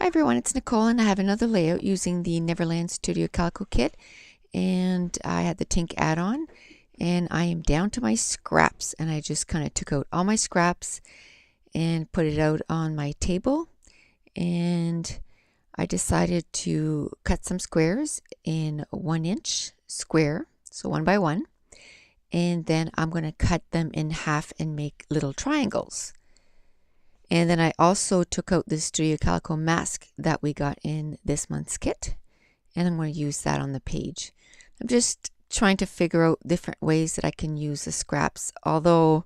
Hi everyone, it's Nicole and I have another layout using the Neverland Studio Calico kit, and I had the Tink add-on and I am down to my scraps, and I just kind of took out all my scraps and put it out on my table, and I decided to cut some squares in 1-inch square, so 1 by 1, and then I'm going to cut them in half and make little triangles. And then I also took out the Studio Calico mask that we got in this month's kit, and I'm going to use that on the page. I'm just trying to figure out different ways that I can use the scraps, although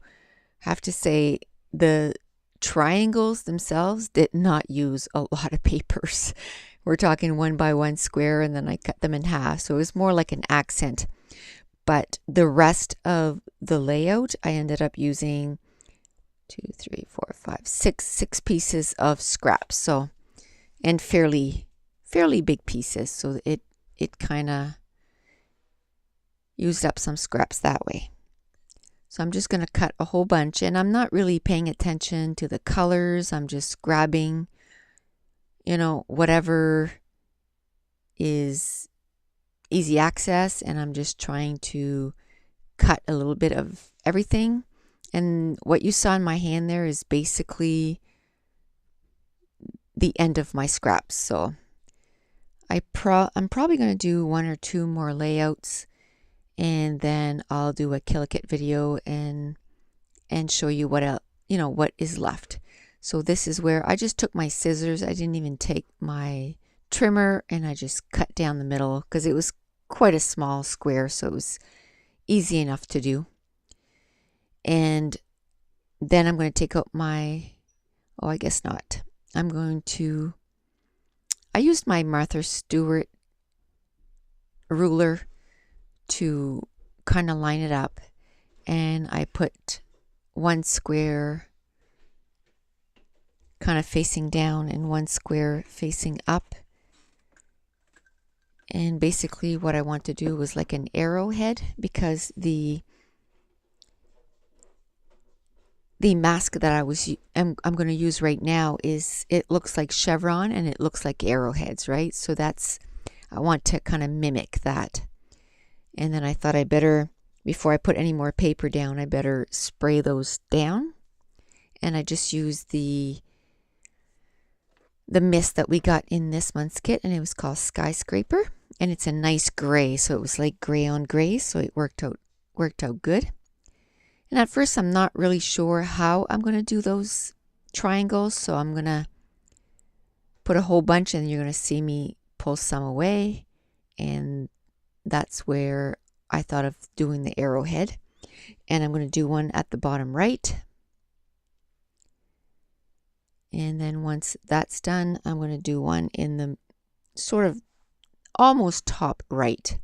I have to say the triangles themselves did not use a lot of papers. We're talking 1 by 1 square, and then I cut them in half, so it was more like an accent. But the rest of the layout, I ended up using 2, 3, 4, 5, 6 pieces of scraps, so, and fairly big pieces, so it kind of used up some scraps that way. So I'm just going to cut a whole bunch, and I'm not really paying attention to the colors. I'm just grabbing, whatever is easy access, and I'm just trying to cut a little bit of everything. And what you saw in my hand there is basically the end of my scraps. So I'm probably going to do 1 or 2 more layouts, and then I'll do a Kill Kit video and show you what what is left. So this is where I just took my scissors. I didn't even take my trimmer, and I just cut down the middle because it was quite a small square, so it was easy enough to do. And then I'm going to take out my, I guess not. I used my Martha Stewart ruler to kind of line it up, and I put 1 square kind of facing down and 1 square facing up. And basically what I want to do was like an arrowhead, because the mask that I'm going to use right now it looks like chevron and it looks like arrowheads, right? So I want to kind of mimic that. And then I thought I better, before I put any more paper down, I better spray those down. And I just used the mist that we got in this month's kit, and it was called Skyscraper, and it's a nice gray, so it was like gray on gray, so it worked out good. And at first I'm not really sure how I'm going to do those triangles, so I'm going to put a whole bunch, and you're going to see me pull some away, and that's where I thought of doing the arrowhead. And I'm going to do one at the bottom right, and then once that's done, I'm going to do one in the sort of almost top right.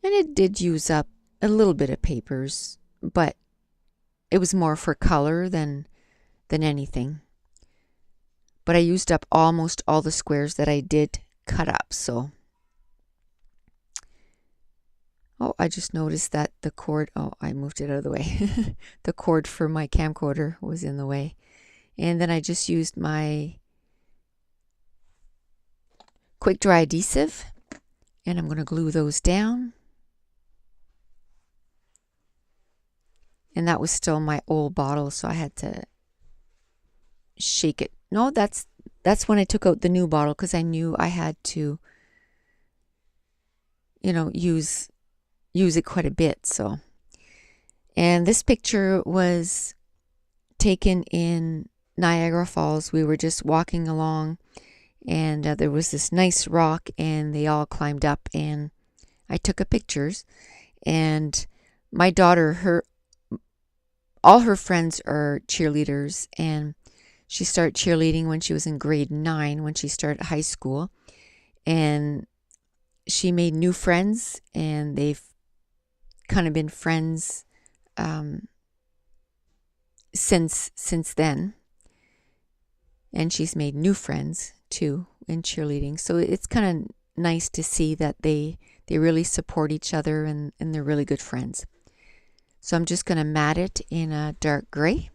And it did use up a little bit of papers, but it was more for color than anything. But I used up almost all the squares that I did cut up, so. Oh, I just noticed that the cord, I moved it out of the way. The cord for my camcorder was in the way. And then I just used my quick dry adhesive, and I'm going to glue those down. And that was still my old bottle, so I had to shake it. No, that's when I took out the new bottle, because I knew I had to, use it quite a bit. So, and this picture was taken in Niagara Falls. We were just walking along, and there was this nice rock, and they all climbed up, and I took a pictures. And my daughter, all her friends are cheerleaders, and she started cheerleading when she was in grade 9, when she started high school, and she made new friends, and they've kind of been friends since then. And she's made new friends too in cheerleading, so it's kind of nice to see that they really support each other, and they're really good friends. So I'm just going to mat it in a dark gray,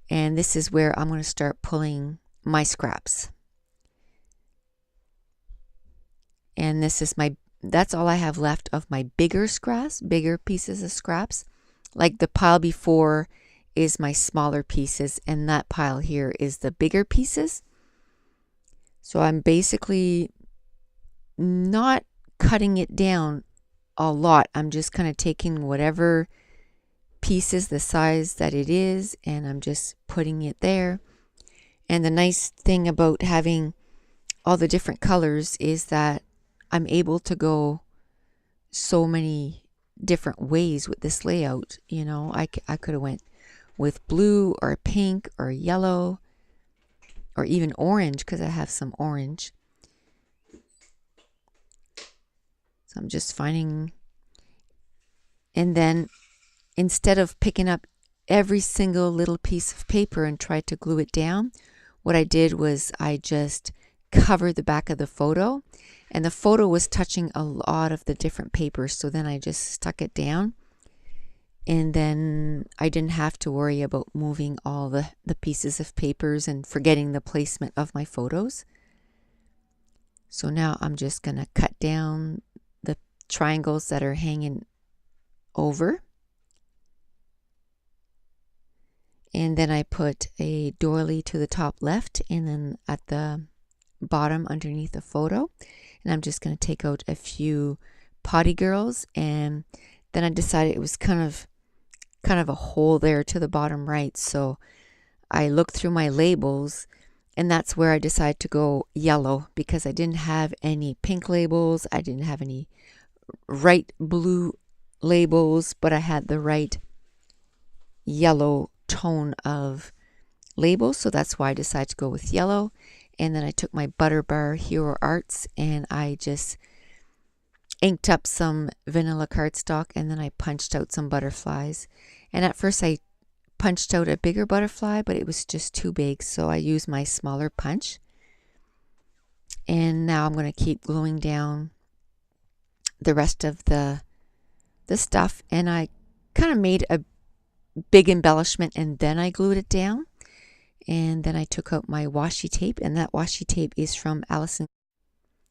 And this is where I'm going to start pulling my scraps. And this is that's all I have left of my bigger scraps, bigger pieces of scraps. Like the pile before is my smaller pieces, and that pile here is the bigger pieces. So I'm basically not cutting it down a lot. I'm just kind of taking whatever pieces, the size that it is, and I'm just putting it there. And the nice thing about having all the different colors is that I'm able to go so many different ways with this layout. You know, I could have went with blue or pink or yellow or even orange, because I have some orange. So I'm just finding, and then instead of picking up every single little piece of paper and try to glue it down, what I did was I just covered the back of the photo, and the photo was touching a lot of the different papers. So then I just stuck it down, and then I didn't have to worry about moving all the pieces of papers and forgetting the placement of my photos. So now I'm just going to cut down the triangles that are hanging over. And then I put a doily to the top left, and then at the bottom underneath the photo. And I'm just going to take out a few potty girls, and then I decided it was kind of a hole there to the bottom right. So I looked through my labels, and that's where I decided to go yellow, because I didn't have any pink labels. I didn't have any right blue labels, but I had the right yellow tone of labels. So that's why I decided to go with yellow. And then I took my Butter Bar Hero Arts, and I just inked up some vanilla cardstock, and then I punched out some butterflies. And at first I punched out a bigger butterfly, but it was just too big, so I used my smaller punch. And now I'm going to keep gluing down the rest of the stuff, and I kind of made a big embellishment, and then I glued it down. And then I took out my washi tape, and that washi tape is from Allison.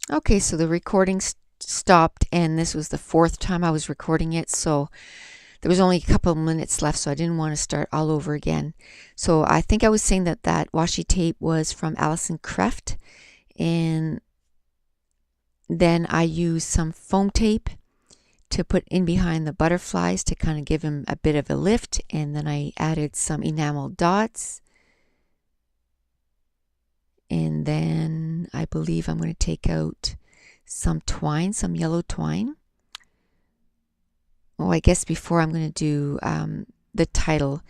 Okay, so the recording stopped, and this was the 4th time I was recording it, so there was only a couple of minutes left, so I didn't want to start all over again. So I think I was saying that washi tape was from Allison Creft, and then I used some foam tape to put in behind the butterflies to kind of give them a bit of a lift, and then I added some enamel dots. And then I believe I'm going to take out some twine, some yellow twine. Oh, I guess before I'm going to do the title.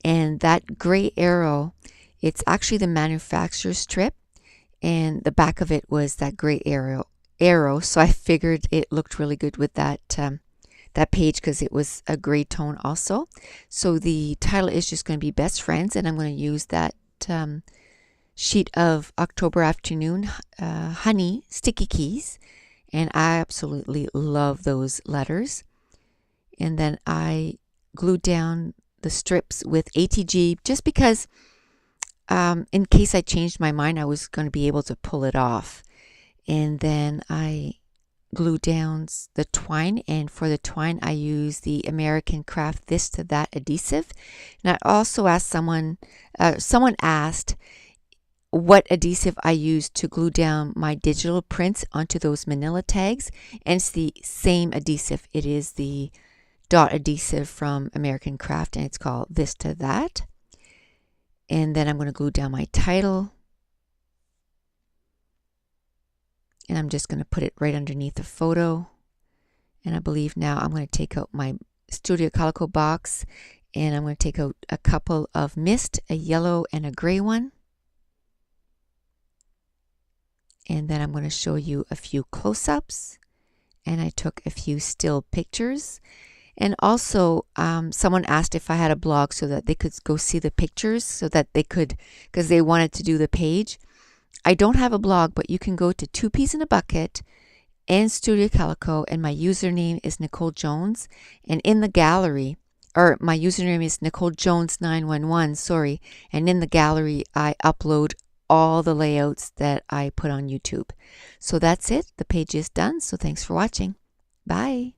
And that gray arrow, it's actually the manufacturer's strip, and the back of it was that gray arrow. So I figured it looked really good with that page, because it was a gray tone also. So the title is just going to be Best Friends, and I'm going to use that sheet of October Afternoon Honey sticky keys, and I absolutely love those letters. And then I glued down the strips with ATG, just because in case I changed my mind, I was going to be able to pull it off. And then I glued down the twine, and for the twine I used the American Craft This to That adhesive. And I also asked someone asked what adhesive I used to glue down my digital prints onto those manila tags, and it's the same adhesive. It is the dot adhesive from American Craft, and it's called This to That. And then I'm going to glue down my title, and I'm just going to put it right underneath the photo. And I believe now I'm going to take out my Studio Calico box, and I'm going to take out a couple of mist, a yellow and a gray one. And then I'm going to show you a few close-ups, and I took a few still pictures. And also someone asked if I had a blog so that they could go see the pictures, so that they could, because they wanted to do the page. I don't have a blog, but you can go to 2 Peas in a Bucket and Studio Calico, and my username is Nicole Jones. And in the gallery, or my username is Nicole Jones 911, sorry, and in the gallery I upload all the layouts that I put on YouTube. So that's it. The page is done. So thanks for watching. Bye.